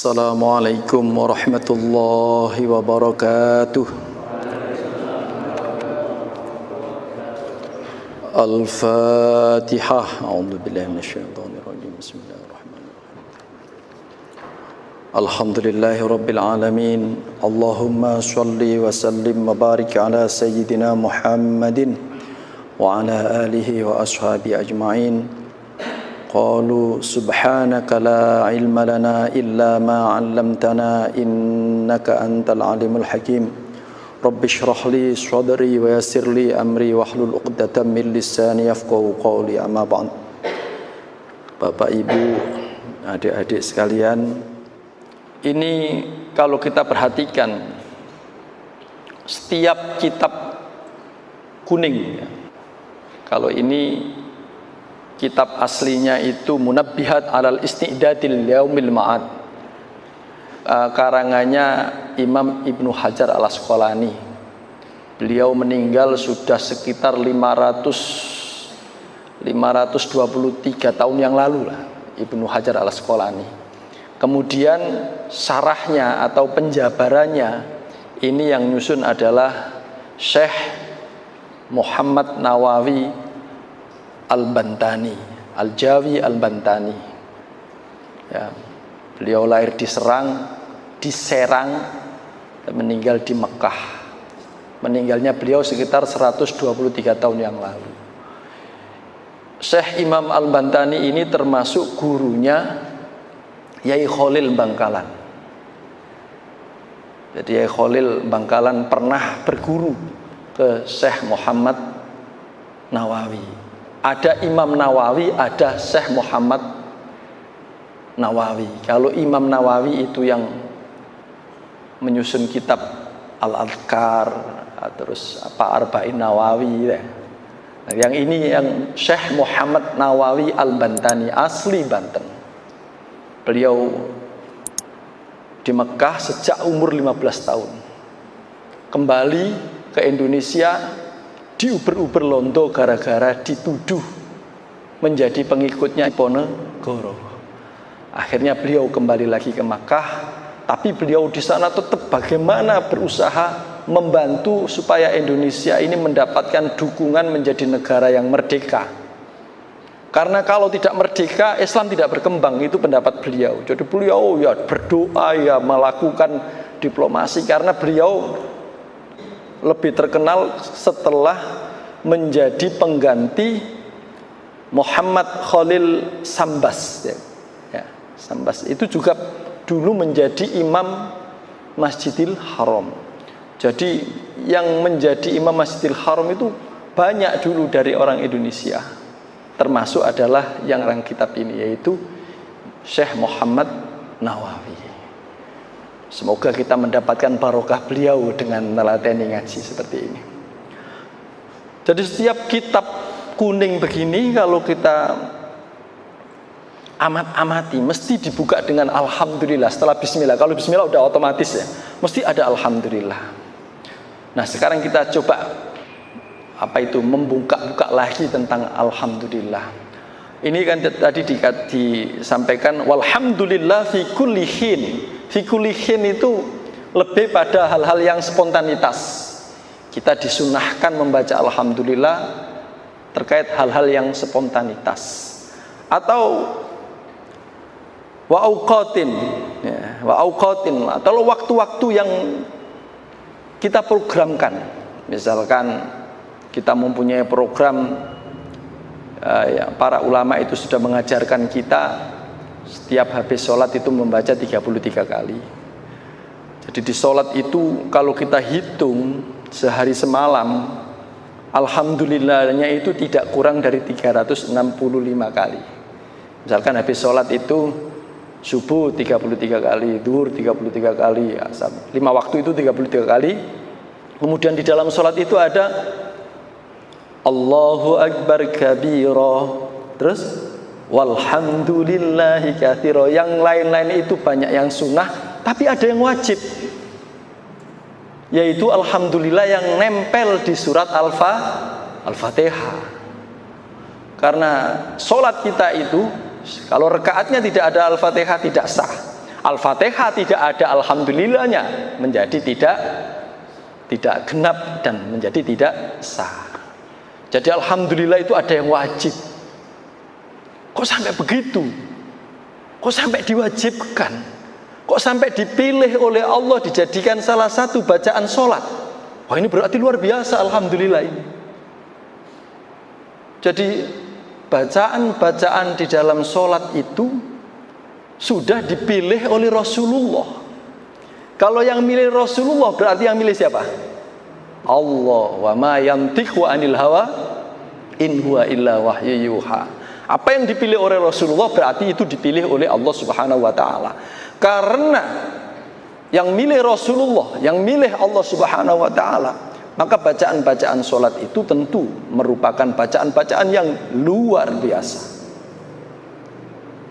Assalamualaikum warahmatullahi wabarakatuh. Al-Fatihah. A'udzu billahi minasyaitonir rajim. Bismillahirrahmanirrahim. Alhamdulillahi rabbil alamin. Allahumma shalli wa sallim wa barik ala sayyidina Muhammadin wa ala alihi wa ashabihi ajma'in. Qalu subhanaka la ilma lana illa ma 'allamtana innaka antal alimul hakim. Rabbi shrah li sadri wa yassir li amri wahlul 'uqdatam min lisani yafqahu qawli. Amma ba'd. Bapak Ibu, adik-adik sekalian, ini kalau kita perhatikan setiap kitab kuning, kalau ini kitab aslinya itu Munabbihat alal Isti'dadil Yaumil Ma'ad, karangannya Imam Ibnu Hajar al-Asqalani. Beliau meninggal sudah sekitar 523 tahun yang lalu lah, Ibnu Hajar al-Asqalani. Kemudian syarahnya atau penjabarannya ini yang nyusun adalah Syekh Muhammad Nawawi Al-Bantani, Al-Jawi Al-Bantani. Ya, beliau lahir di Serang dan meninggal di Mekah. Meninggalnya beliau sekitar 123 tahun yang lalu. Syekh Imam Al-Bantani ini termasuk gurunya Yai Khalil Bangkalan. Jadi Yai Khalil Bangkalan pernah berguru ke Syekh Muhammad Nawawi. Ada Imam Nawawi, ada Syekh Muhammad Nawawi. Kalau Imam Nawawi itu yang menyusun kitab Al-Adhkar, terus Arba'in Nawawi ya. Nah, yang ini yang Syekh Muhammad Nawawi Al-Bantani, asli Banten. Beliau di Mekah sejak umur 15 tahun. Kembali ke Indonesia diuber-uber londo gara-gara dituduh menjadi pengikutnya Ponegoro. Akhirnya beliau kembali lagi ke Makkah, tapi beliau di sana tetap bagaimana berusaha membantu supaya Indonesia ini mendapatkan dukungan menjadi negara yang merdeka. Karena kalau tidak merdeka, Islam tidak berkembang, itu pendapat beliau. Jadi beliau ya berdoa, ya melakukan diplomasi, karena beliau lebih terkenal setelah menjadi pengganti Muhammad Khalil Sambas. Ya, Sambas itu juga dulu menjadi imam Masjidil Haram. Jadi yang menjadi imam Masjidil Haram itu banyak dulu dari orang Indonesia. Termasuk adalah yang orang kitab ini, yaitu Syekh Muhammad Nawawi. Semoga kita mendapatkan barokah beliau dengan meneladani ngaji seperti ini. Jadi setiap kitab kuning begini kalau kita amati mesti dibuka dengan alhamdulillah setelah bismillah. Kalau bismillah udah otomatis ya, mesti ada alhamdulillah. Nah, sekarang kita coba membuka-buka lagi tentang alhamdulillah. Ini kan tadi disampaikan walhamdulillah fi kulli hin. Fi kulli hin itu lebih pada hal-hal yang spontanitas. Kita disunahkan membaca alhamdulillah terkait hal-hal yang spontanitas. Atau wa auqatin, ya, wa auqatin, atau waktu-waktu yang kita programkan. Misalkan kita mempunyai program, ya, para ulama itu sudah mengajarkan kita setiap habis sholat itu membaca 33 kali. Jadi di sholat itu kalau kita hitung sehari semalam, alhamdulillahnya itu tidak kurang dari 365 kali. Misalkan habis sholat itu subuh 33 kali, zuhur 33 kali, asar 5 waktu itu 33 kali. Kemudian di dalam sholat itu ada Allahu Akbar kabira, terus walhamdulillahi katsira. Yang lain-lain itu banyak yang sunnah, tapi ada yang wajib, yaitu alhamdulillah yang nempel di surat Al-Fatihah. Karena sholat kita itu kalau rekaatnya tidak ada Al-Fatihah tidak sah. Al-Fatihah tidak ada alhamdulillahnya, menjadi tidak genap dan menjadi tidak sah. Jadi alhamdulillah itu ada yang wajib. Kok sampai begitu? Kok sampai diwajibkan? Kok sampai dipilih oleh Allah dijadikan salah satu bacaan sholat? Wah, ini berarti luar biasa alhamdulillah ini. Jadi bacaan-bacaan di dalam sholat itu sudah dipilih oleh Rasulullah. Kalau yang milih Rasulullah berarti yang milih siapa? Allah. Wa ma yantiqu anil hawa in huwa illa wahyu yuha. Apa yang dipilih oleh Rasulullah berarti itu dipilih oleh Allah Subhanahu wa taala. Karena yang milih Rasulullah, yang milih Allah Subhanahu wa taala, maka bacaan-bacaan sholat itu tentu merupakan bacaan-bacaan yang luar biasa.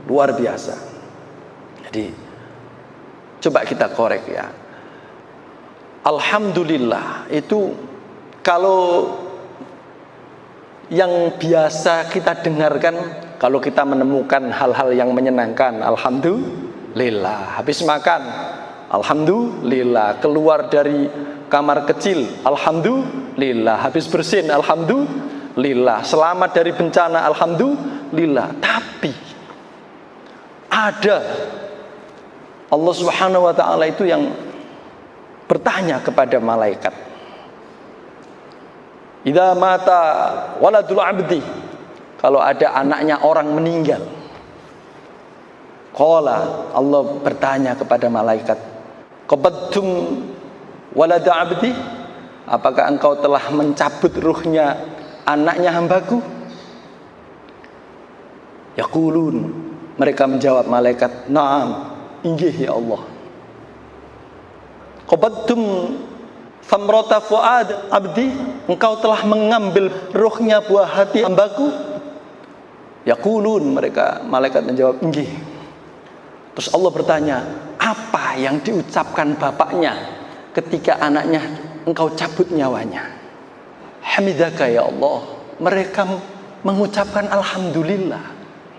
Luar biasa. Jadi coba kita korek ya. Alhamdulillah itu kalau yang biasa kita dengarkan, kalau kita menemukan hal-hal yang menyenangkan, alhamdulillah. Habis makan, alhamdulillah. Keluar dari kamar kecil, alhamdulillah. Habis bersin, alhamdulillah. Selamat dari bencana, alhamdulillah. Tapi ada Allah Subhanahu wa taala itu yang bertanya kepada malaikat, idza mata waladul abdi, kalau ada anaknya orang meninggal, qala, Allah bertanya kepada malaikat, qabadtum walad abdi, apakah engkau telah mencabut ruhnya anaknya hambaku? Yaqulun, mereka menjawab malaikat, na'am, inggih ya Allah. Qabadtum thamrata fuad abdi, engkau telah mengambil ruhnya buah hati hambaku? Yaqulun, mereka malaikat menjawab, inggih. Terus Allah bertanya, apa yang diucapkan bapaknya ketika anaknya engkau cabut nyawanya? Hamidaka ya Allah, mereka mengucapkan alhamdulillah.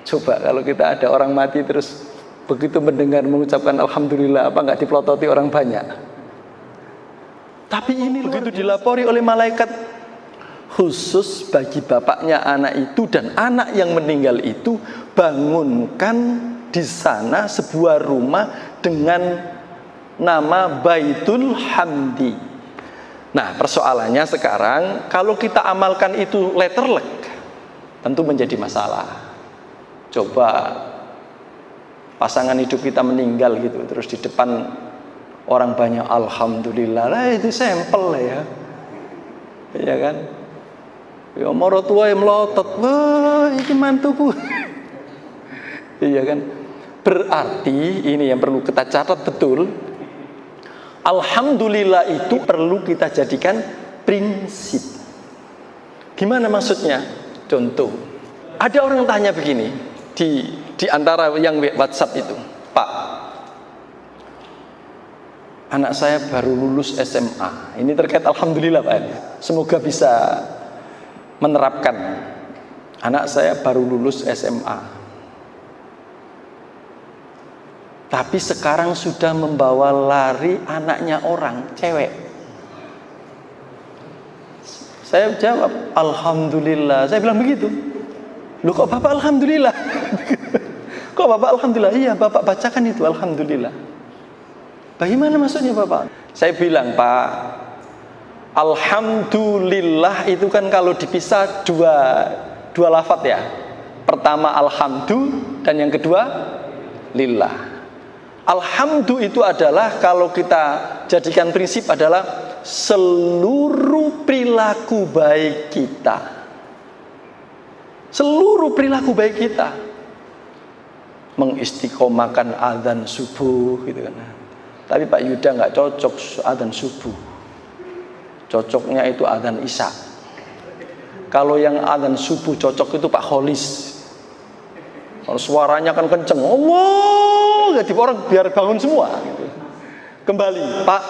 Coba kalau kita ada orang mati terus begitu mendengar mengucapkan alhamdulillah, apa enggak dipelototi orang banyak? Tapi ini begitu dilapori oleh malaikat, khusus bagi bapaknya anak itu dan anak yang meninggal itu, bangunkan di sana sebuah rumah dengan nama Baitul Hamdi. Nah, persoalannya sekarang kalau kita amalkan itu letterlek, tentu menjadi masalah. Coba pasangan hidup kita meninggal gitu, terus di depan orang banyak alhamdulillah, lah itu sampel ya. Iya kan? Ya moro tua yang melotot, wah ini mantuku. Iya kan? Berarti ini yang perlu kita catat betul. Alhamdulillah itu perlu kita jadikan prinsip. Gimana maksudnya? Contoh, ada orang yang tanya begini di antara yang WhatsApp itu, Pak, anak saya baru lulus SMA. Ini terkait alhamdulillah Pak. Semoga bisa menerapkan. Anak saya baru lulus SMA. Tapi sekarang sudah membawa lari anaknya orang, cewek. Saya jawab, alhamdulillah. Saya bilang begitu. Loh kok Bapak alhamdulillah? Kok Bapak alhamdulillah? Iya, Bapak bacakan itu alhamdulillah. Bagaimana maksudnya Bapak? Saya bilang, Pak, alhamdulillah itu kan kalau dipisah dua lafaz ya. Pertama alhamdu dan yang kedua lillah. Alhamdu itu adalah kalau kita jadikan prinsip adalah seluruh perilaku baik kita. Seluruh perilaku baik kita. Mengistiqomahkan azan subuh gitu kan. Tapi Pak Yuda nggak cocok azan subuh. Cocoknya itu azan isya. Kalau yang azan subuh cocok itu Pak Kholis. Kalau suaranya kan kenceng, Allah, jadi orang biar bangun semua. Gitu. Kembali, Pak.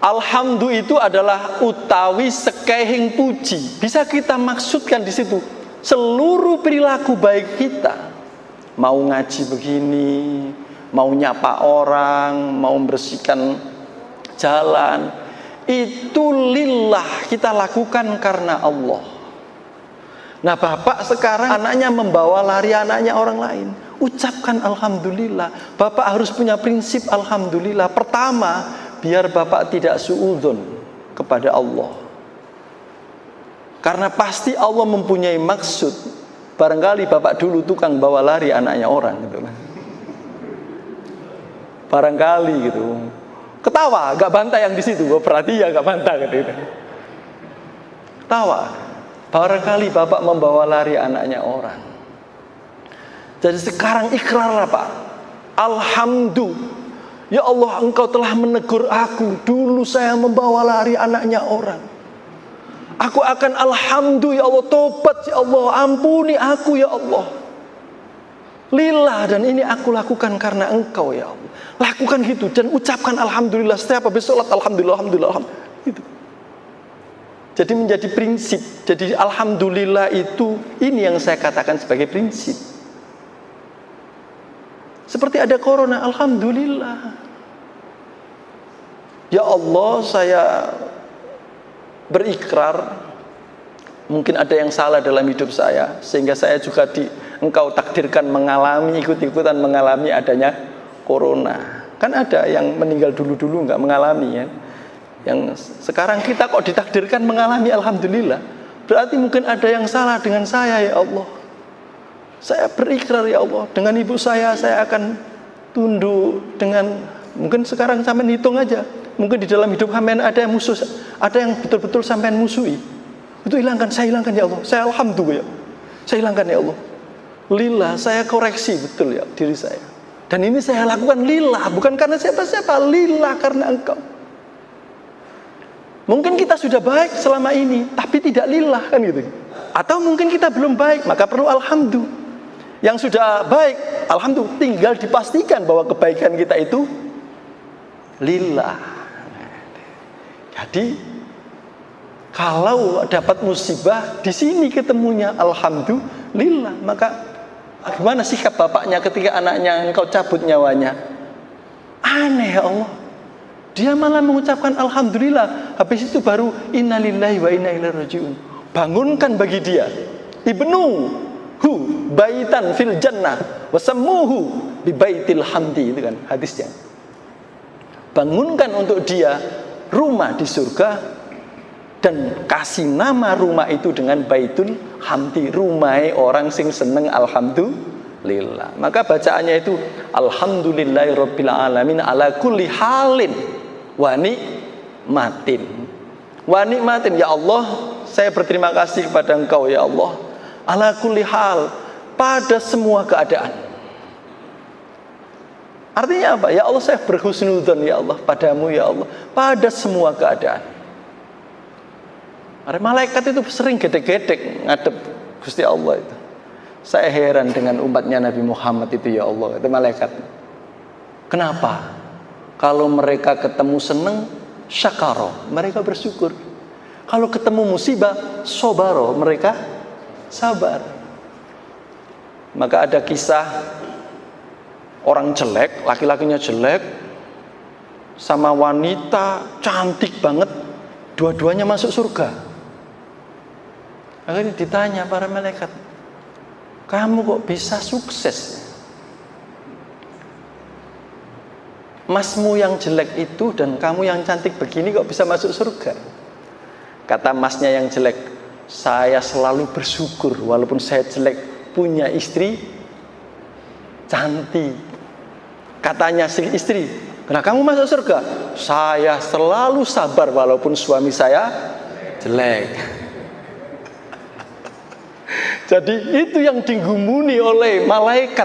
Alhamdulillah itu adalah utawi sekehing puji. Bisa kita maksudkan di situ seluruh perilaku baik kita. Mau ngaji begini, mau nyapa orang, mau membersihkan jalan, itu lillah, kita lakukan karena Allah. Nah, bapak sekarang anaknya membawa lari anaknya orang lain, ucapkan alhamdulillah. Bapak harus punya prinsip alhamdulillah. Pertama, biar bapak tidak suudzon kepada Allah, karena pasti Allah mempunyai maksud. Barangkali bapak dulu tukang bawa lari anaknya orang gitu kan. Barangkali gitu. Ketawa, gak bantah yang di situ. Berarti ya gak bantah gitu. Ketawa. Barangkali bapak membawa lari anaknya orang. Jadi sekarang ikrarlah Pak. Alhamdulillah. Ya Allah, Engkau telah menegur aku. Dulu saya membawa lari anaknya orang. Aku akan alhamdulillah ya Allah, tobat ya Allah, ampuni aku ya Allah. Lillah, dan ini aku lakukan karena Engkau ya Allah. Lakukan gitu dan ucapkan alhamdulillah setiap habis sholat, alhamdulillah, alhamdulillah, alhamdulillah. Gitu. Jadi menjadi prinsip. Jadi alhamdulillah itu, ini yang saya katakan sebagai prinsip. Seperti ada corona, alhamdulillah. Ya Allah, saya berikrar, mungkin ada yang salah dalam hidup saya, sehingga saya juga Engkau takdirkan mengalami, ikut-ikutan mengalami adanya corona. Kan ada yang meninggal dulu-dulu nggak mengalami ya. Yang sekarang kita kok ditakdirkan mengalami, alhamdulillah. Berarti mungkin ada yang salah dengan saya ya Allah. Saya berikrar ya Allah, dengan ibu saya akan tunduk dengan, mungkin sekarang sampean hitung aja. Mungkin di dalam hidup sampean ada yang musuh, ada yang betul-betul sampean musuhi. Itu hilangkan, saya hilangkan ya Allah. Saya alhamdulillah, saya hilangkan ya Allah. Lillah, saya koreksi betul ya diri saya. Dan ini saya lakukan lillah, bukan karena siapa-siapa, lillah karena Engkau. Mungkin kita sudah baik selama ini, tapi tidak lillah kan gitu. Atau mungkin kita belum baik, maka perlu alhamdulillah. Yang sudah baik, alhamdulillah, tinggal dipastikan bahwa kebaikan kita itu lillah. Jadi kalau dapat musibah di sini ketemunya alhamdulillah, maka gimana sikap bapaknya ketika anaknya Engkau cabut nyawanya? Aneh ya Allah. Dia malah mengucapkan alhamdulillah. Habis itu baru innalillahi wa inna ilaihi rajiun. Bangunkan bagi dia ibnuhu baitan fil jannah wasammuhu bi baitil hamdi, itu kan hadisnya. Bangunkan untuk dia rumah di surga dan kasih nama rumah itu dengan Baitul Hamdi, rumahai orang sing seneng alhamdulillah. Maka bacaannya itu alhamdulillahirabbil alamin ala kulli halin wa ni'matin. Wa ni'matin, ya Allah, saya berterima kasih kepada Engkau ya Allah, ala kulli hal, pada semua keadaan. Artinya apa? Ya Allah, saya berhusnudzon ya Allah padamu ya Allah pada semua keadaan. Malaikat itu sering gedek-gedek ngadep Gusti Allah itu. Saya heran dengan umatnya Nabi Muhammad itu ya Allah, itu malaikat. Kenapa? Kalau mereka ketemu seneng, syakaro, mereka bersyukur. Kalau ketemu musibah, sobaro, mereka sabar. Maka ada kisah orang jelek, laki-lakinya jelek, sama wanita cantik banget, dua-duanya masuk surga. Akhirnya ditanya para malaikat, kamu kok bisa sukses? Masmu yang jelek itu dan kamu yang cantik begini kok bisa masuk surga? Kata masnya yang jelek, saya selalu bersyukur walaupun saya jelek, punya istri cantik. Katanya si istri, kenapa kamu masuk surga? Saya selalu sabar walaupun suami saya jelek. Jadi itu yang digumuni oleh malaikat.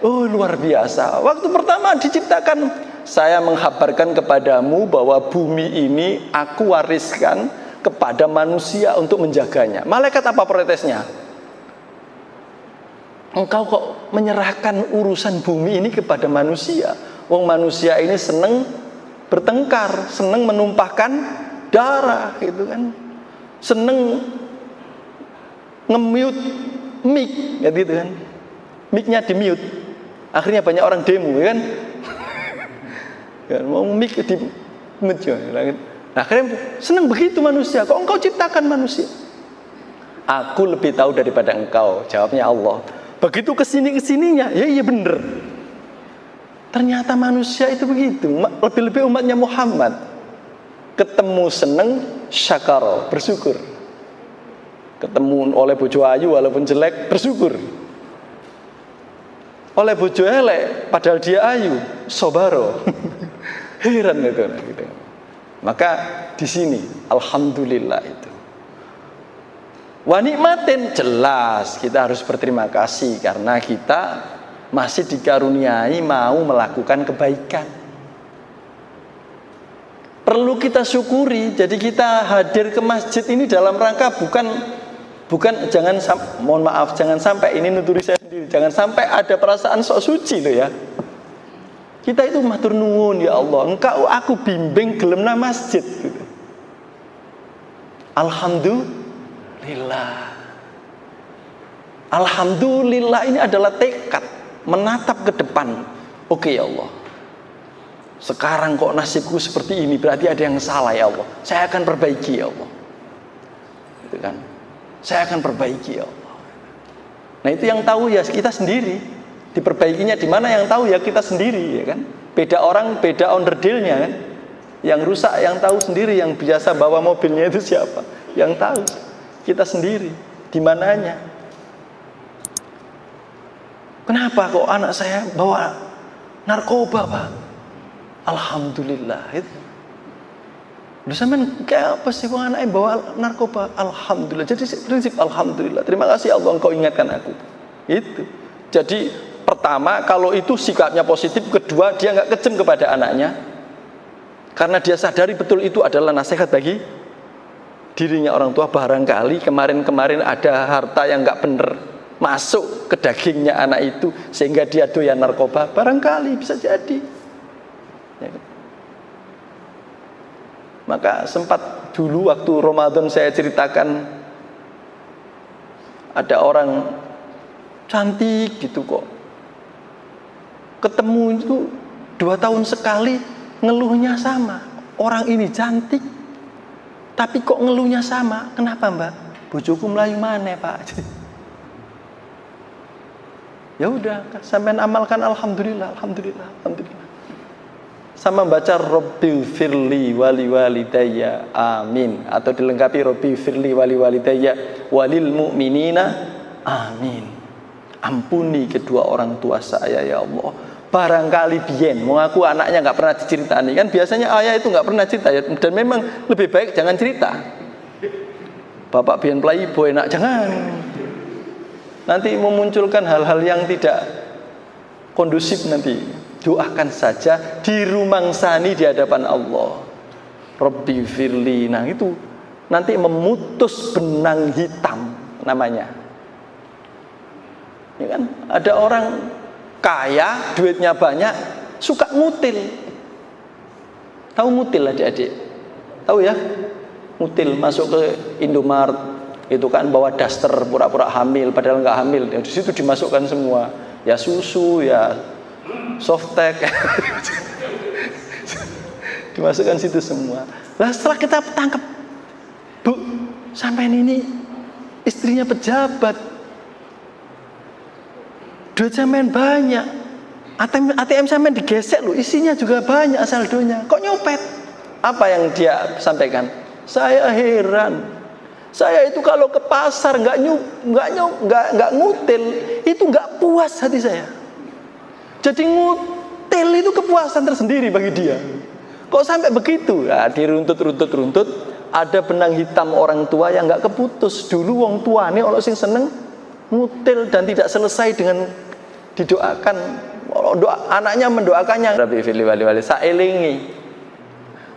Oh, luar biasa. Waktu pertama diciptakan, saya menghabarkan kepadamu bahwa bumi ini aku wariskan kepada manusia untuk menjaganya. Malaikat apa protesnya? Engkau kok menyerahkan urusan bumi ini kepada manusia? Wong manusia ini seneng bertengkar, seneng menumpahkan darah, gitu kan? Seneng nge-mute mic, gitu kan? Mic-nya di-mute. Akhirnya banyak orang demo, ya kan? Kan mau mik di meja. Akhirnya senang begitu manusia. Kok engkau ciptakan manusia? Aku lebih tahu daripada engkau, jawabnya Allah. Begitu kesininya, ya iya bener. Ternyata manusia itu begitu. Lebih-lebih umatnya Muhammad. Ketemu seneng, syakar, bersyukur. Ketemu oleh bojo ayu walaupun jelek, bersyukur. Oleh bojo elek padahal dia ayu, sobaro. Heran itu gitu. Maka di sini alhamdulillah itu. Wa nikmatin, jelas kita harus berterima kasih karena kita masih dikaruniai mau melakukan kebaikan. Perlu kita syukuri. Jadi kita hadir ke masjid ini dalam rangka bukan mohon maaf, jangan sampai ini nuturi saya sendiri, jangan sampai ada perasaan sok suci loh ya. Kita itu matur nuwun, ya Allah, engkau aku bimbing gelemna masjid gitu. Alhamdulillah. Alhamdulillah ini adalah tekad menatap ke depan. Oke ya Allah, sekarang kok nasibku seperti ini, berarti ada yang salah ya Allah. Saya akan perbaiki ya Allah. Gitu kan? Saya akan perbaiki ya Allah. Nah itu yang tahu ya kita sendiri. Diperbaikinya di mana yang tahu ya kita sendiri, ya kan? Beda orang, beda onderdilnya kan? Yang rusak yang tahu sendiri, yang biasa bawa mobilnya itu siapa? Yang tahu kita sendiri. Di mananya? Kenapa kok anak saya bawa narkoba, Pak? Alhamdulillah itu. Lu sampean kayak apa sih wong anake bawa narkoba? Alhamdulillah. Jadi prinsip alhamdulillah. Terima kasih Allah engkau ingatkan aku. Itu. Jadi pertama kalau itu sikapnya positif, kedua dia enggak kejam kepada anaknya. Karena dia sadari betul itu adalah nasihat bagi dirinya orang tua. Barangkali kemarin-kemarin ada harta yang enggak benar masuk ke dagingnya anak itu sehingga dia doyan narkoba. Barangkali bisa jadi. Ya. Maka sempat dulu waktu Ramadan saya ceritakan ada orang cantik gitu kok, ketemu itu 2 tahun sekali ngeluhnya sama. Orang ini cantik tapi kok ngeluhnya sama. Kenapa Mbak? Bojoku melayu mana Pak? Ya udah, sampean amalkan alhamdulillah, alhamdulillah, alhamdulillah. Sama baca Rabbi firli wali walidayya amin, atau dilengkapi Rabbi firli wali walidayya walil mu'minina amin. Ampuni kedua orang tua saya ya Allah. Barangkali biyen mengaku anaknya nggak pernah diceritani, kan biasanya ayah itu nggak pernah cerita ya, dan memang lebih baik jangan cerita. Bapak biyen playboy nak, jangan. Nanti memunculkan hal-hal yang tidak kondusif nanti. Doakan saja dirumangsani di hadapan Allah. Rabbi firli. Nah itu nanti memutus benang hitam namanya. Ya kan? Ada orang kaya, duitnya banyak, suka ngutil. Tahu ngutil adik-adik? Tahu ya? Ngutil, masuk ke Indomaret itu kan bawa daster pura-pura hamil padahal nggak hamil. Di situ dimasukkan semua. Ya susu, ya softtek dimasukkan situ semua. Lah setelah kita tangkap, Bu, sampean ini istrinya pejabat, duit sampean banyak, ATM sampean digesek loh, isinya juga banyak saldonya, kok nyopet? Apa yang dia sampaikan? Saya heran, saya itu kalau ke pasar nggak ngutil, itu nggak puas hati saya. Jadi ngutil itu kepuasan tersendiri bagi dia. Kok sampai begitu? Ya, diruntut, ada benang hitam orang tua yang nggak keputus. Dulu wong tua nih, orang sing seneng ngutil dan tidak selesai dengan didoakan. Anaknya mendoakannya. Rabbi firli wali wali saelingi.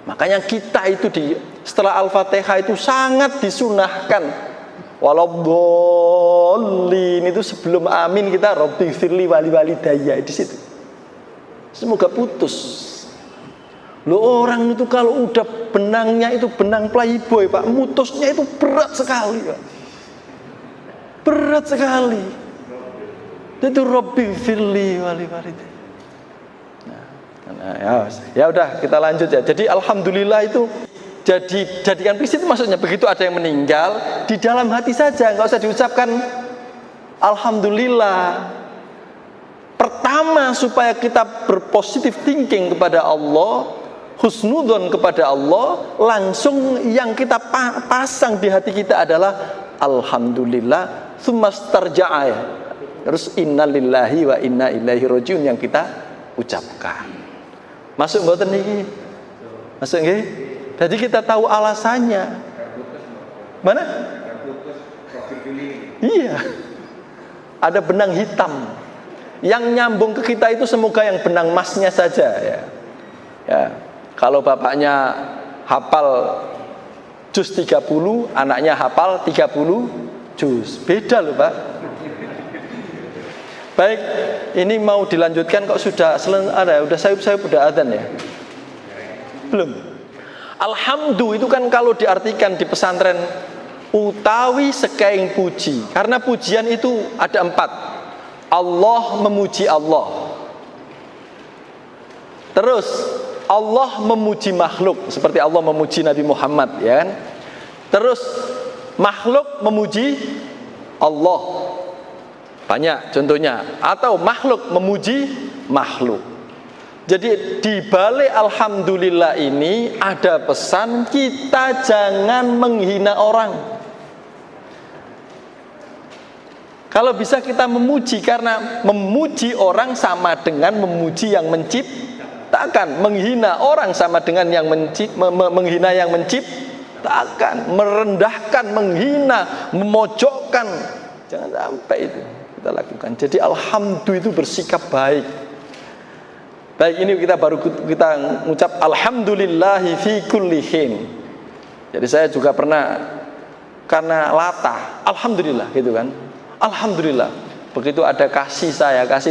Makanya kita itu setelah Al-Fatihah itu sangat disunahkan. Waladhdallin itu sebelum amin kita Rabbi firli wali walidayya di situ. Semoga putus. Lo orang itu kalau udah benangnya itu benang playboy Pak, mutusnya itu berat sekali Pak. Berat sekali. Itu Rabbi firli wali walidayya. Nah, ya udah kita lanjut ya. Jadi alhamdulillah itu jadikan prinsip itu maksudnya begitu ada yang meninggal di dalam hati saja, nggak usah diucapkan alhamdulillah. Pertama supaya kita berpositif thinking kepada Allah, husnudzon kepada Allah, langsung yang kita pasang di hati kita adalah alhamdulillah, tsummastarja'a, terus innalillahi wa inna ilaihi rajiun yang kita ucapkan. Masuk mboten niki? Masuk nggih? Jadi kita tahu alasannya. Mana? Iya. Ada benang hitam. Yang nyambung ke kita itu semoga yang benang emasnya saja ya. Ya. Kalau bapaknya hafal juz 30, anaknya hafal 30 juz. Beda loh, Pak. Baik, ini mau dilanjutkan kok sudah ada, udah sayup-sayup udah adzan ya? Belum. Alhamdulillah itu kan kalau diartikan di pesantren utawi sekaing puji. Karena pujian itu ada 4. Allah memuji Allah. Terus Allah memuji makhluk seperti Allah memuji Nabi Muhammad, ya kan? Terus makhluk memuji Allah. Banyak contohnya. Atau makhluk memuji makhluk. Jadi di balik alhamdulillah ini ada pesan kita jangan menghina orang. Kalau bisa kita memuji, karena memuji orang sama dengan memuji yang menciptakan. Menghina orang sama dengan yang menghina yang menciptakan. Merendahkan, menghina, memojokkan. Jangan sampai itu kita lakukan. Jadi alhamdulillah itu bersikap baik. Baik, ini kita mengucap alhamdulillahi fi kulli hin. Jadi saya juga pernah karena latah, alhamdulillah gitu kan. Alhamdulillah. Begitu ada kasih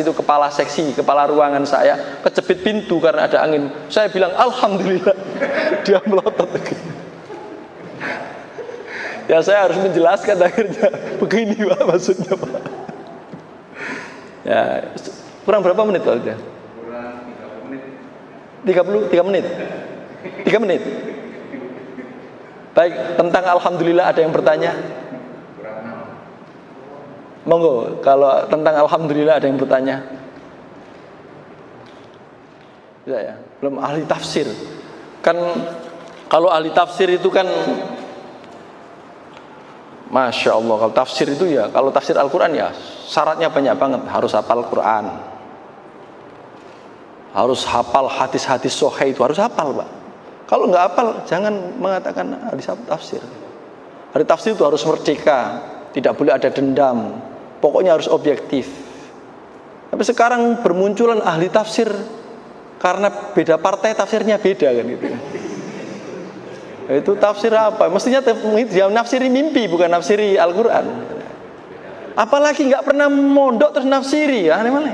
itu kepala seksi, kepala ruangan saya kejepit pintu karena ada angin. Saya bilang alhamdulillah. Dia melotot. Ya saya harus menjelaskan akhirnya. Begini Pak maksudnya Pak. Ya, kurang berapa menit Pak udah? Kurang 30 menit. 3 menit. 3 menit. Baik, tentang alhamdulillah ada yang bertanya? Monggo, kalau tentang alhamdulillah ada yang bertanya? Tidak ya, belum ahli tafsir. Kan kalau ahli tafsir itu kan Masya Allah, kalau tafsir itu ya, kalau tafsir Al-Quran ya syaratnya banyak banget. Harus hafal Quran, harus hafal hadis-hadis sahih, itu harus hafal Pak. Kalau nggak hafal jangan mengatakan ahli tafsir. Ahli tafsir itu harus merdeka, tidak boleh ada dendam, pokoknya harus objektif. Tapi sekarang bermunculan ahli tafsir karena beda partai tafsirnya beda kan gitu. Itu tafsir apa? Mestinya dia nafsiri mimpi, bukan nafsiri Al-Quran. Apalagi nggak pernah mondok terus nafsiri, aneh mana?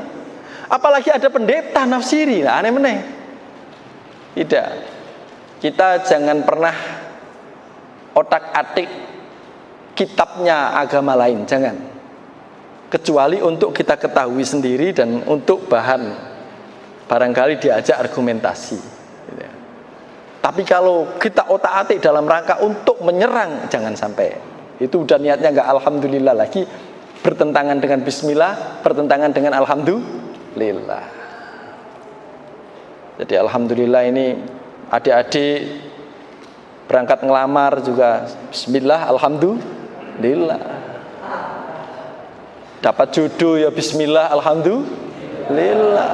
Apalagi ada pendeta nafsiri, aneh mana? Tidak. Kita jangan pernah otak-atik kitabnya agama lain, jangan. Kecuali untuk kita ketahui sendiri dan untuk bahan barangkali diajak argumentasi. Tapi kalau kita otak-atik dalam rangka untuk menyerang, jangan sampai. Itu udah niatnya nggak alhamdulillah lagi, bertentangan dengan bismillah, bertentangan dengan alhamdulillah. Jadi alhamdulillah ini adik-adik berangkat ngelamar juga bismillah, alhamdulillah. Dapat jodoh ya bismillah, alhamdulillah.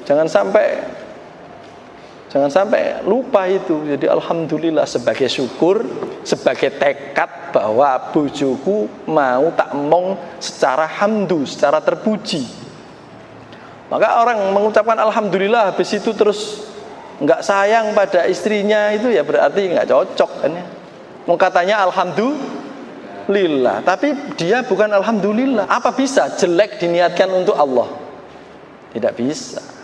Jangan sampai lupa itu. Jadi alhamdulillah sebagai syukur, sebagai tekad bahwa bojoku mau tak mong secara hamdu, secara terpuji. Maka orang mengucapkan alhamdulillah habis itu terus nggak sayang pada istrinya, itu ya berarti nggak cocok kan ya. Katanya alhamdulillah, tapi dia bukan alhamdulillah. Apa bisa jelek diniatkan untuk Allah? Tidak bisa.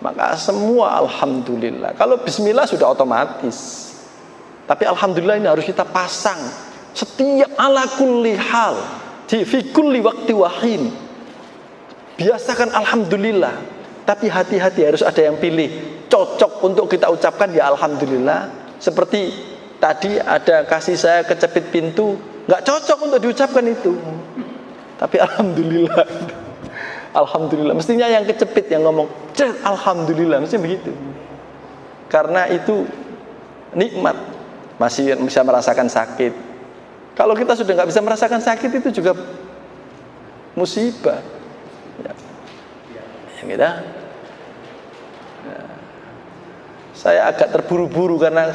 Maka semua alhamdulillah. Kalau bismillah sudah otomatis. Tapi alhamdulillah ini harus kita pasang setiap ala kulli hal. fi kulli waqti wahin. Biasakan alhamdulillah, tapi hati-hati harus ada yang pilih. Cocok untuk kita ucapkan ya alhamdulillah. Seperti tadi ada kasih saya kecepit pintu, nggak cocok untuk diucapkan itu. Tapi alhamdulillah. Alhamdulillah. Mestinya yang kecepit yang ngomong, alhamdulillah, mesti begitu. Karena itu nikmat, masih bisa merasakan sakit. Kalau kita sudah nggak bisa merasakan sakit, itu juga musibah. Ya kita, saya agak terburu-buru karena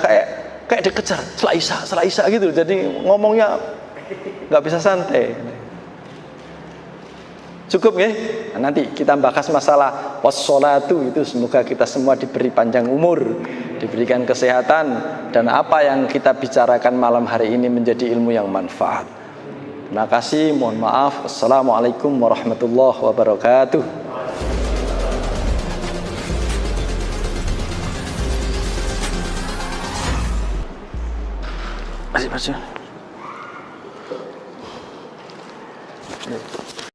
kayak dikejar setelah isya gitu. Jadi ngomongnya nggak bisa santai. Cukup ya? Nah, nanti kita bahas masalah wassolatu itu. Semoga kita semua diberi panjang umur, diberikan kesehatan, dan apa yang kita bicarakan malam hari ini menjadi ilmu yang manfaat. Terima kasih, mohon maaf. Assalamualaikum warahmatullahi wabarakatuh. Masih.